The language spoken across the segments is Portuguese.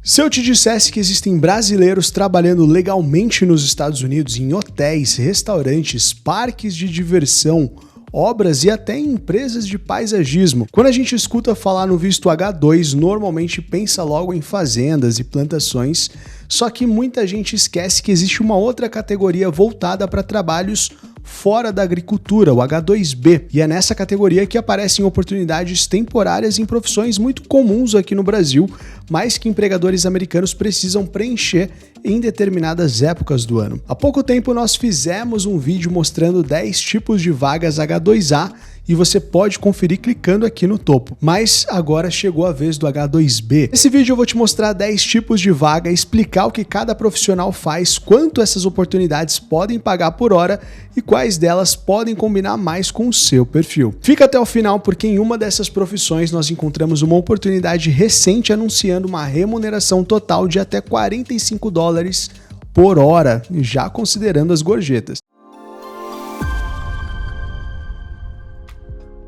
Se eu te dissesse que existem brasileiros trabalhando legalmente nos Estados Unidos em hotéis, restaurantes, parques de diversão, obras e até em empresas de paisagismo, quando a gente escuta falar no visto H2, normalmente pensa logo em fazendas e plantações, só que muita gente esquece que existe uma outra categoria voltada para trabalhos fora da agricultura, o H2B, e é nessa categoria que aparecem oportunidades temporárias em profissões muito comuns aqui no Brasil, mas que empregadores americanos precisam preencher em determinadas épocas do ano. Há pouco tempo nós fizemos um vídeo mostrando 10 tipos de vagas H2A e você pode conferir clicando aqui no topo. Mas agora chegou a vez do H2B. Nesse vídeo eu vou te mostrar 10 tipos de vaga, explicar o que cada profissional faz, quanto essas oportunidades podem pagar por hora e quais delas podem combinar mais com o seu perfil. Fica até o final porque em uma dessas profissões nós encontramos uma oportunidade recente anunciando uma remuneração total de até $45 por hora, já considerando as gorjetas.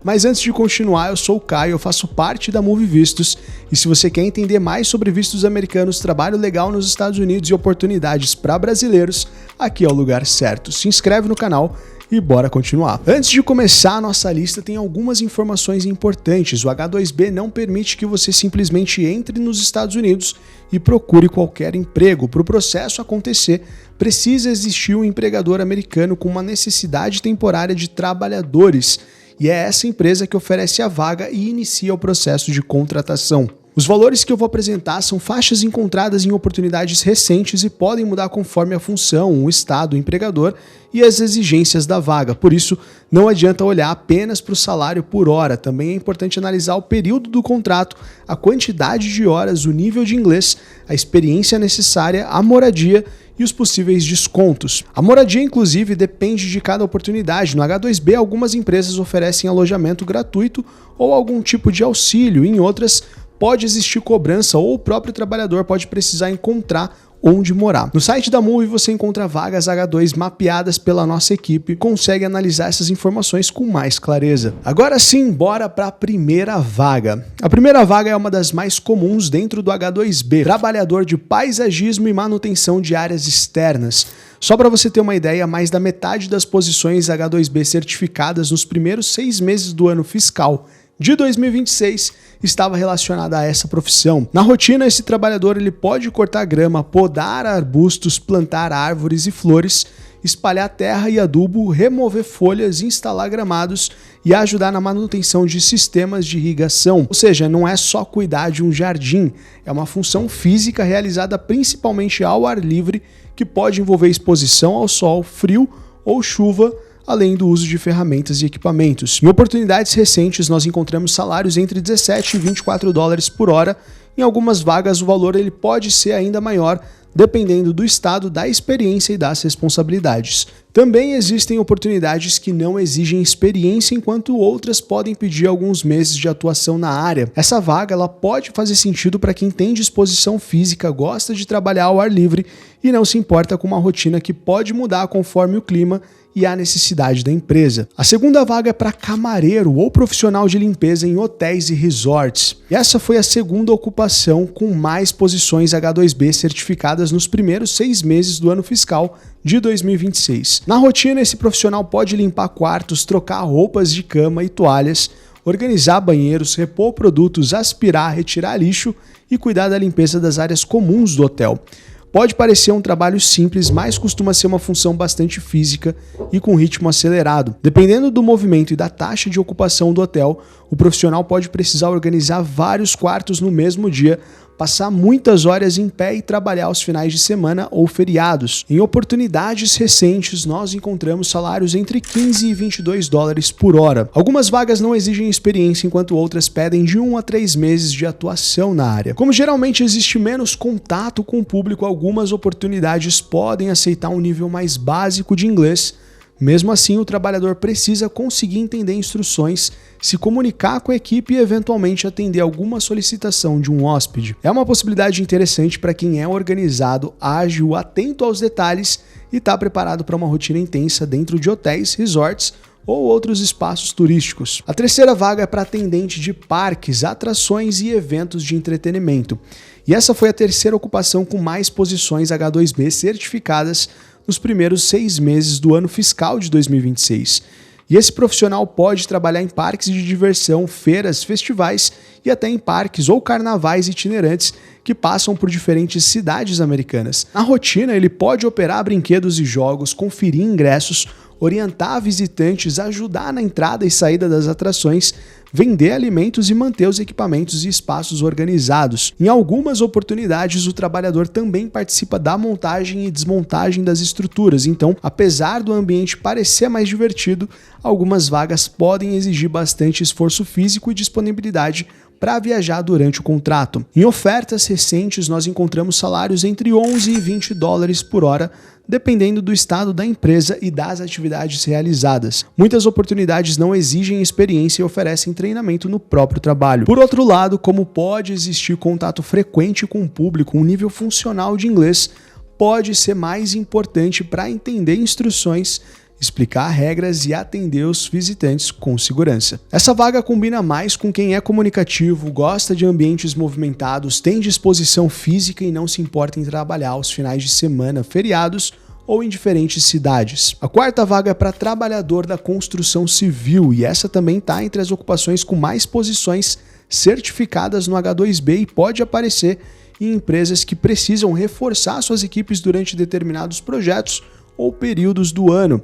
Mas antes de continuar, eu sou o Caio, eu faço parte da Move Vistos e se você quer entender mais sobre vistos americanos, trabalho legal nos Estados Unidos e oportunidades para brasileiros, aqui é o lugar certo. Se inscreve no canal e bora continuar. Antes de começar a nossa lista, tem algumas informações importantes. O H2B não permite que você simplesmente entre nos Estados Unidos e procure qualquer emprego. Para o processo acontecer, precisa existir um empregador americano com uma necessidade temporária de trabalhadores. E é essa empresa que oferece a vaga e inicia o processo de contratação. Os valores que eu vou apresentar são faixas encontradas em oportunidades recentes e podem mudar conforme a função, o estado, o empregador e as exigências da vaga. Por isso, não adianta olhar apenas para o salário por hora. Também é importante analisar o período do contrato, a quantidade de horas, o nível de inglês, a experiência necessária, a moradia e os possíveis descontos. A moradia, inclusive, depende de cada oportunidade. No H2B, algumas empresas oferecem alojamento gratuito ou algum tipo de auxílio, em outras pode existir cobrança ou o próprio trabalhador pode precisar encontrar onde morar. No site da Move você encontra vagas H2 mapeadas pela nossa equipe e consegue analisar essas informações com mais clareza. Agora sim, bora para a primeira vaga. A primeira vaga é uma das mais comuns dentro do H2B, trabalhador de paisagismo e manutenção de áreas externas. Só para você ter uma ideia, mais da metade das posições H2B certificadas nos primeiros 6 meses do ano fiscal de 2026 estava relacionada a essa profissão. Na rotina, esse trabalhador ele pode cortar grama, podar arbustos, plantar árvores e flores, espalhar terra e adubo, remover folhas, instalar gramados e ajudar na manutenção de sistemas de irrigação. Ou seja, não é só cuidar de um jardim, é uma função física realizada principalmente ao ar livre que pode envolver exposição ao sol, frio ou chuva, além do uso de ferramentas e equipamentos. Em oportunidades recentes, nós encontramos salários entre $17 e $24 por hora. Em algumas vagas, o valor ele pode ser ainda maior, dependendo do estado, da experiência e das responsabilidades. Também existem oportunidades que não exigem experiência, enquanto outras podem pedir alguns meses de atuação na área. Essa vaga ela pode fazer sentido para quem tem disposição física, gosta de trabalhar ao ar livre e não se importa com uma rotina que pode mudar conforme o clima e a necessidade da empresa. A segunda vaga é para camareiro ou profissional de limpeza em hotéis e resorts. Essa foi a segunda ocupação com mais posições H2B certificadas nos primeiros 6 meses do ano fiscal de 2026. Na rotina, esse profissional pode limpar quartos, trocar roupas de cama e toalhas, organizar banheiros, repor produtos, aspirar, retirar lixo e cuidar da limpeza das áreas comuns do hotel. Pode parecer um trabalho simples, mas costuma ser uma função bastante física e com ritmo acelerado. Dependendo do movimento e da taxa de ocupação do hotel, o profissional pode precisar organizar vários quartos no mesmo dia, passar muitas horas em pé e trabalhar aos finais de semana ou feriados. Em oportunidades recentes, nós encontramos salários entre $15 e $22 por hora. Algumas vagas não exigem experiência, enquanto outras pedem de 1 a 3 meses de atuação na área. Como geralmente existe menos contato com o público, algumas oportunidades podem aceitar um nível mais básico de inglês. Mesmo assim, o trabalhador precisa conseguir entender instruções, se comunicar com a equipe e eventualmente atender alguma solicitação de um hóspede. É uma possibilidade interessante para quem é organizado, ágil, atento aos detalhes e está preparado para uma rotina intensa dentro de hotéis, resorts ou outros espaços turísticos. A terceira vaga é para atendente de parques, atrações e eventos de entretenimento. E essa foi a terceira ocupação com mais posições H2B certificadas nos primeiros 6 meses do ano fiscal de 2026. E esse profissional pode trabalhar em parques de diversão, feiras, festivais e até em parques ou carnavais itinerantes que passam por diferentes cidades americanas. Na rotina, ele pode operar brinquedos e jogos, conferir ingressos, orientar visitantes, ajudar na entrada e saída das atrações, vender alimentos e manter os equipamentos e espaços organizados. Em algumas oportunidades, o trabalhador também participa da montagem e desmontagem das estruturas. Então, apesar do ambiente parecer mais divertido, algumas vagas podem exigir bastante esforço físico e disponibilidade para viajar durante o contrato. Em ofertas recentes, nós encontramos salários entre 11 e 20 dólares por hora, dependendo do estado da empresa e das atividades realizadas. Muitas oportunidades não exigem experiência e oferecem treinamento no próprio trabalho. Por outro lado, como pode existir contato frequente com o público, um nível funcional de inglês pode ser mais importante para entender instruções, explicar regras e atender os visitantes com segurança. Essa vaga combina mais com quem é comunicativo, gosta de ambientes movimentados, tem disposição física e não se importa em trabalhar aos finais de semana, feriados ou em diferentes cidades. A quarta vaga é para trabalhador da construção civil e essa também está entre as ocupações com mais posições certificadas no H2B e pode aparecer em empresas que precisam reforçar suas equipes durante determinados projetos ou períodos do ano.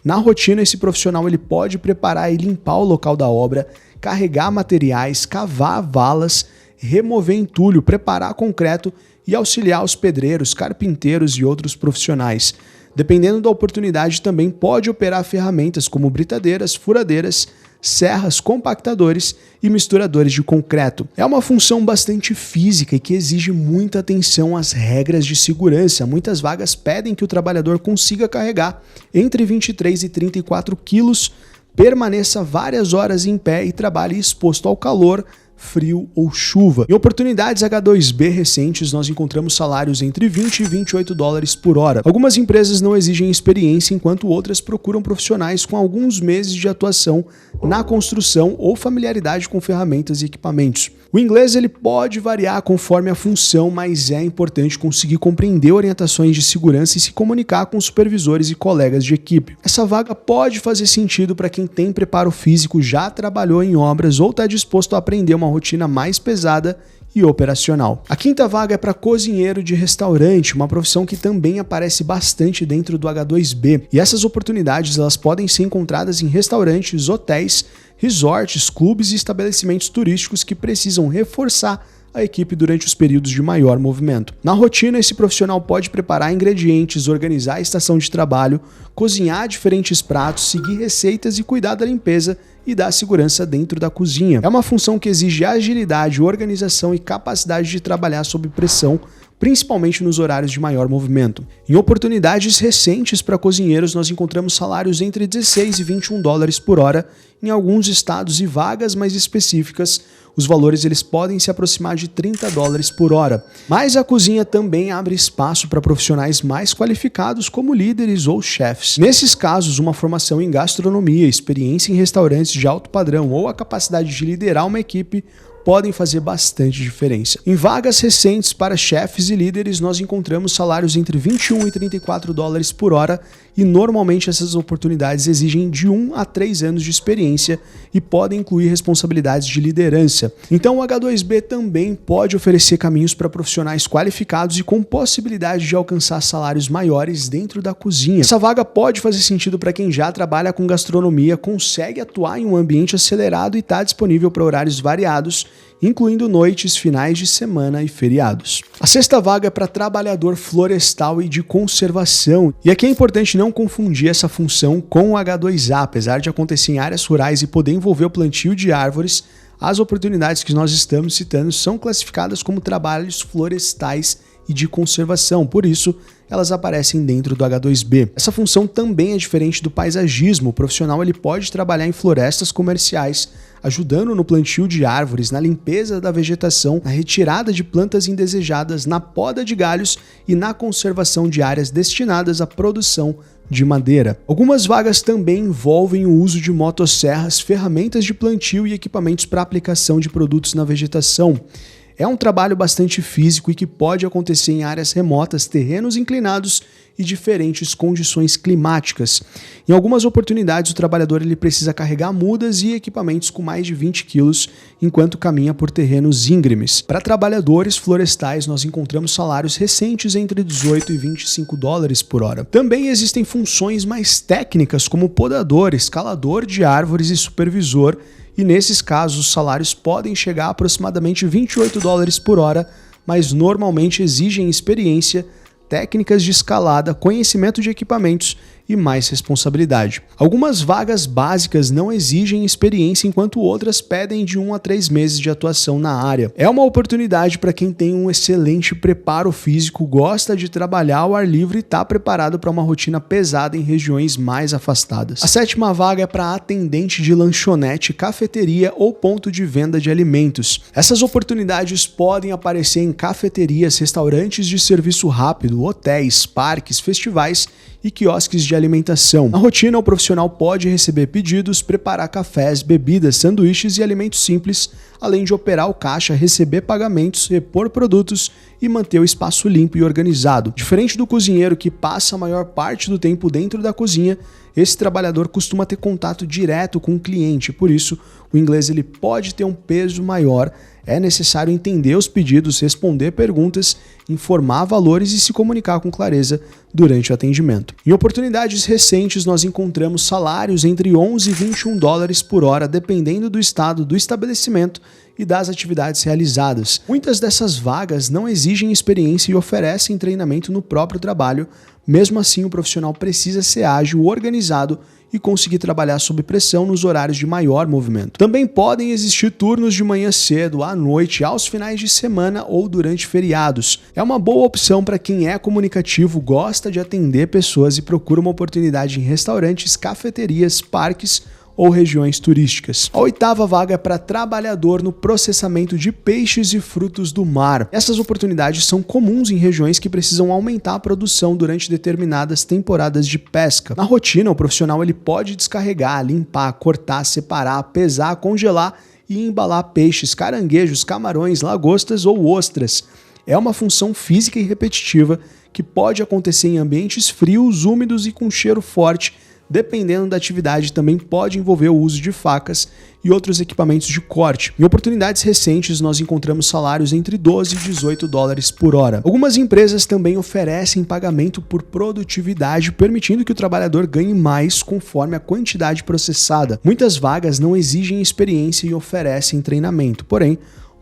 Na rotina, esse profissional ele pode preparar e limpar o local da obra, carregar materiais, cavar valas, remover entulho, preparar concreto e auxiliar os pedreiros, carpinteiros e outros profissionais. Dependendo da oportunidade, também pode operar ferramentas como britadeiras, furadeiras, serras, compactadores e misturadores de concreto. É uma função bastante física e que exige muita atenção às regras de segurança. Muitas vagas pedem que o trabalhador consiga carregar entre 23 e 34 quilos, permaneça várias horas em pé e trabalhe exposto ao calor, frio ou chuva. Em oportunidades H2B recentes, nós encontramos salários entre 20 e 28 dólares por hora. Algumas empresas não exigem experiência, enquanto outras procuram profissionais com alguns meses de atuação na construção ou familiaridade com ferramentas e equipamentos. O inglês ele pode variar conforme a função, mas é importante conseguir compreender orientações de segurança e se comunicar com supervisores e colegas de equipe. Essa vaga pode fazer sentido para quem tem preparo físico, já trabalhou em obras ou está disposto a aprender uma rotina mais pesada e operacional. A quinta vaga é para cozinheiro de restaurante, uma profissão que também aparece bastante dentro do H2B. E essas oportunidades elas podem ser encontradas em restaurantes, hotéis, resorts, clubes e estabelecimentos turísticos que precisam reforçar a equipe durante os períodos de maior movimento. Na rotina, esse profissional pode preparar ingredientes, organizar a estação de trabalho, cozinhar diferentes pratos, seguir receitas e cuidar da limpeza e da segurança dentro da cozinha. É uma função que exige agilidade, organização e capacidade de trabalhar sob pressão, principalmente nos horários de maior movimento. Em oportunidades recentes para cozinheiros, nós encontramos salários entre 16 e 21 dólares por hora em alguns estados e vagas mais específicas. Os valores eles podem se aproximar de 30 dólares por hora. Mas a cozinha também abre espaço para profissionais mais qualificados como líderes ou chefes. Nesses casos, uma formação em gastronomia, experiência em restaurantes de alto padrão ou a capacidade de liderar uma equipe podem fazer bastante diferença. Em vagas recentes para chefes e líderes, nós encontramos salários entre 21 e 34 dólares por hora e normalmente essas oportunidades exigem de 1 a 3 anos de experiência e podem incluir responsabilidades de liderança. Então o H2B também pode oferecer caminhos para profissionais qualificados e com possibilidade de alcançar salários maiores dentro da cozinha. Essa vaga pode fazer sentido para quem já trabalha com gastronomia, consegue atuar em um ambiente acelerado e está disponível para horários variados, incluindo noites, finais de semana e feriados. A sexta vaga é para trabalhador florestal e de conservação. E aqui é importante não confundir essa função com o H2A, apesar de acontecer em áreas rurais e poder envolver o plantio de árvores, as oportunidades que nós estamos citando são classificadas como trabalhos florestais e de conservação, por isso elas aparecem dentro do H2B. Essa função também é diferente do paisagismo. O profissional ele pode trabalhar em florestas comerciais, ajudando no plantio de árvores, na limpeza da vegetação, na retirada de plantas indesejadas, na poda de galhos e na conservação de áreas destinadas à produção de madeira. Algumas vagas também envolvem o uso de motosserras, ferramentas de plantio e equipamentos para aplicação de produtos na vegetação. É um trabalho bastante físico e que pode acontecer em áreas remotas, terrenos inclinados e diferentes condições climáticas. Em algumas oportunidades, o trabalhador ele precisa carregar mudas e equipamentos com mais de 20 quilos enquanto caminha por terrenos íngremes. Para trabalhadores florestais, nós encontramos salários recentes entre 18 e 25 dólares por hora. Também existem funções mais técnicas, como podador, escalador de árvores e supervisor, e nesses casos os salários podem chegar a aproximadamente 28 dólares por hora, mas normalmente exigem experiência, técnicas de escalada, conhecimento de equipamentos e mais responsabilidade. Algumas vagas básicas não exigem experiência, enquanto outras pedem de 1 a 3 meses de atuação na área. É uma oportunidade para quem tem um excelente preparo físico, gosta de trabalhar ao ar livre e está preparado para uma rotina pesada em regiões mais afastadas. A 7ª vaga é para atendente de lanchonete, cafeteria ou ponto de venda de alimentos. Essas oportunidades podem aparecer em cafeterias, restaurantes de serviço rápido, hotéis, parques, festivais e quiosques de alimentação. Na rotina, o profissional pode receber pedidos, preparar cafés, bebidas, sanduíches e alimentos simples, além de operar o caixa, receber pagamentos, repor produtos e manter o espaço limpo e organizado. Diferente do cozinheiro, que passa a maior parte do tempo dentro da cozinha, esse trabalhador costuma ter contato direto com o cliente, por isso o inglês ele pode ter um peso maior. É necessário entender os pedidos, responder perguntas, informar valores e se comunicar com clareza durante o atendimento. Em oportunidades recentes, nós encontramos salários entre 11 e 21 dólares por hora, dependendo do estado do estabelecimento e das atividades realizadas. Muitas dessas vagas não exigem experiência e oferecem treinamento no próprio trabalho. Mesmo assim, o profissional precisa ser ágil, organizado e conseguir trabalhar sob pressão nos horários de maior movimento. Também podem existir turnos de manhã cedo, à noite, aos finais de semana ou durante feriados. É uma boa opção para quem é comunicativo, gosta de atender pessoas e procura uma oportunidade em restaurantes, cafeterias, parques ou regiões turísticas. A 8ª vaga é para trabalhador no processamento de peixes e frutos do mar. Essas oportunidades são comuns em regiões que precisam aumentar a produção durante determinadas temporadas de pesca. Na rotina, o profissional ele pode descarregar, limpar, cortar, separar, pesar, congelar e embalar peixes, caranguejos, camarões, lagostas ou ostras. É uma função física e repetitiva que pode acontecer em ambientes frios, úmidos e com cheiro forte. Dependendo da atividade, também pode envolver o uso de facas e outros equipamentos de corte. Em oportunidades recentes, nós encontramos salários entre 12 e 18 dólares por hora. Algumas empresas também oferecem pagamento por produtividade, permitindo que o trabalhador ganhe mais conforme a quantidade processada. Muitas vagas não exigem experiência e oferecem treinamento, porém,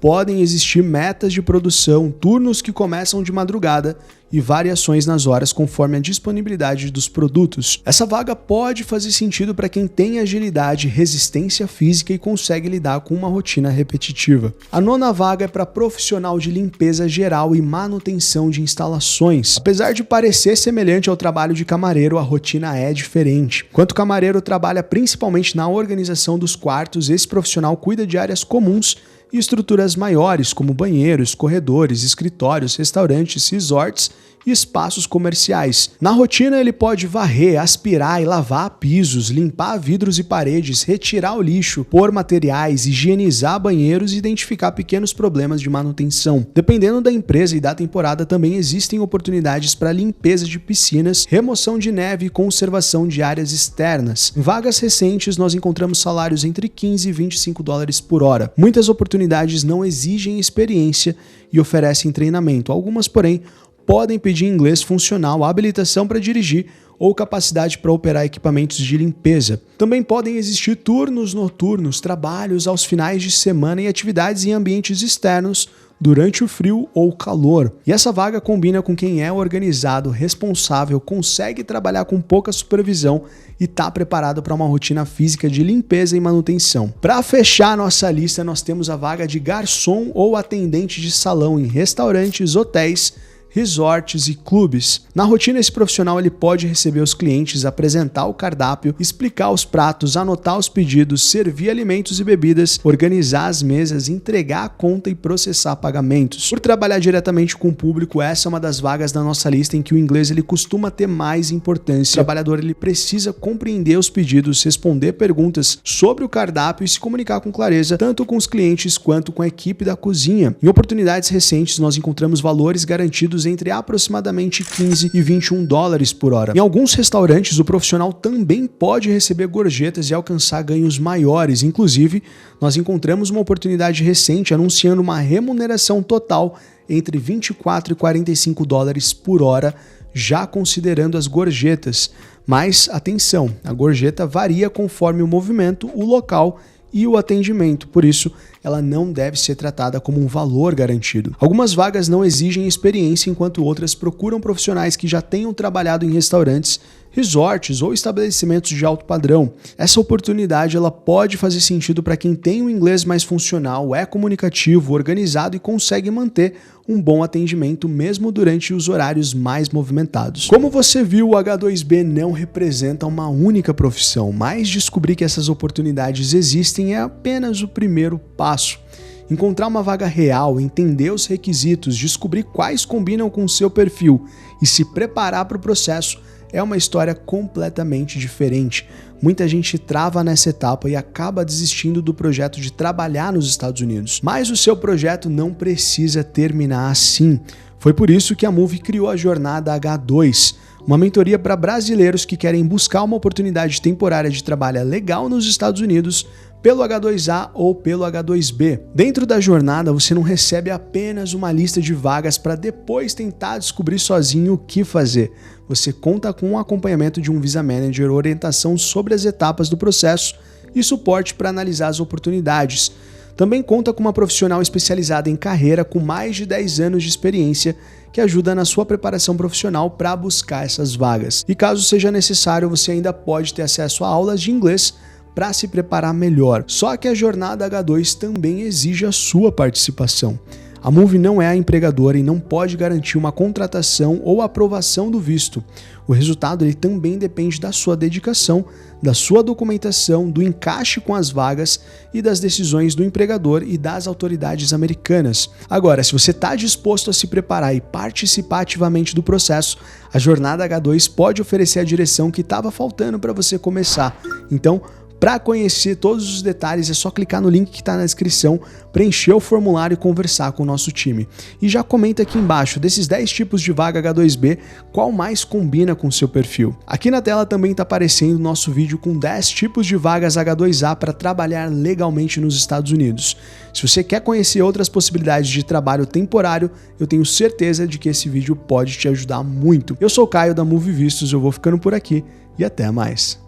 podem existir metas de produção, turnos que começam de madrugada e variações nas horas conforme a disponibilidade dos produtos. Essa vaga pode fazer sentido para quem tem agilidade, resistência física e consegue lidar com uma rotina repetitiva. A 9ª vaga é para profissional de limpeza geral e manutenção de instalações. Apesar de parecer semelhante ao trabalho de camareiro, a rotina é diferente. Enquanto o camareiro trabalha principalmente na organização dos quartos, esse profissional cuida de áreas comuns e estruturas maiores, como banheiros, corredores, escritórios, restaurantes, resorts e espaços comerciais. Na rotina, ele pode varrer, aspirar e lavar pisos, limpar vidros e paredes, retirar o lixo, pôr materiais, higienizar banheiros e identificar pequenos problemas de manutenção. Dependendo da empresa e da temporada, também existem oportunidades para limpeza de piscinas, remoção de neve e conservação de áreas externas. Em vagas recentes, nós encontramos salários entre 15 e 25 dólares por hora. Muitas oportunidades não exigem experiência e oferecem treinamento. Algumas, porém, podem pedir inglês funcional, habilitação para dirigir ou capacidade para operar equipamentos de limpeza. Também podem existir turnos noturnos, trabalhos aos finais de semana e atividades em ambientes externos durante o frio ou calor. E essa vaga combina com quem é organizado, responsável, consegue trabalhar com pouca supervisão e está preparado para uma rotina física de limpeza e manutenção. Para fechar nossa lista, nós temos a vaga de garçom ou atendente de salão em restaurantes, hotéis, resorts e clubes. Na rotina, esse profissional ele pode receber os clientes, apresentar o cardápio, explicar os pratos, anotar os pedidos, servir alimentos e bebidas, organizar as mesas, entregar a conta e processar pagamentos. Por trabalhar diretamente com o público, essa é uma das vagas da nossa lista em que o inglês ele costuma ter mais importância. O trabalhador ele precisa compreender os pedidos, responder perguntas sobre o cardápio e se comunicar com clareza, tanto com os clientes quanto com a equipe da cozinha. Em oportunidades recentes, nós encontramos valores garantidos entre aproximadamente 15 e 21 dólares por hora. Em alguns restaurantes, o profissional também pode receber gorjetas e alcançar ganhos maiores. Inclusive, nós encontramos uma oportunidade recente anunciando uma remuneração total entre 24 e 45 dólares por hora, já considerando as gorjetas. Mas, atenção, a gorjeta varia conforme o movimento, o local e o atendimento, por isso ela não deve ser tratada como um valor garantido. Algumas vagas não exigem experiência, enquanto outras procuram profissionais que já tenham trabalhado em restaurantes, resorts ou estabelecimentos de alto padrão. Essa oportunidade ela pode fazer sentido para quem tem um inglês mais funcional, é comunicativo, organizado e consegue manter um bom atendimento mesmo durante os horários mais movimentados. Como você viu, o H2B não representa uma única profissão, mas descobrir que essas oportunidades existem é apenas o primeiro passo. Encontrar uma vaga real, entender os requisitos, descobrir quais combinam com o seu perfil e se preparar para o processo é uma história completamente diferente. Muita gente trava nessa etapa e acaba desistindo do projeto de trabalhar nos Estados Unidos. Mas o seu projeto não precisa terminar assim. Foi por isso que a Moove criou a Jornada H2, uma mentoria para brasileiros que querem buscar uma oportunidade temporária de trabalho legal nos Estados Unidos pelo H2A ou pelo H2B. Dentro da jornada, você não recebe apenas uma lista de vagas para depois tentar descobrir sozinho o que fazer. Você conta com o acompanhamento de um Visa Manager, orientação sobre as etapas do processo e suporte para analisar as oportunidades. Também conta com uma profissional especializada em carreira com mais de 10 anos de experiência que ajuda na sua preparação profissional para buscar essas vagas. E caso seja necessário, você ainda pode ter acesso a aulas de inglês para se preparar melhor. Só que a Jornada H2 também exige a sua participação. A Moove não é a empregadora e não pode garantir uma contratação ou aprovação do visto. O resultado ele também depende da sua dedicação, da sua documentação, do encaixe com as vagas e das decisões do empregador e das autoridades americanas. Agora, se você está disposto a se preparar e participar ativamente do processo, a Jornada H2 pode oferecer a direção que estava faltando para você começar. Então, para conhecer todos os detalhes, é só clicar no link que está na descrição, preencher o formulário e conversar com o nosso time. E já comenta aqui embaixo, desses 10 tipos de vaga H2B, qual mais combina com o seu perfil. Aqui na tela também está aparecendo o nosso vídeo com 10 tipos de vagas H2A para trabalhar legalmente nos Estados Unidos. Se você quer conhecer outras possibilidades de trabalho temporário, eu tenho certeza de que esse vídeo pode te ajudar muito. Eu sou o Caio da Moove Vistos, eu vou ficando por aqui e até mais.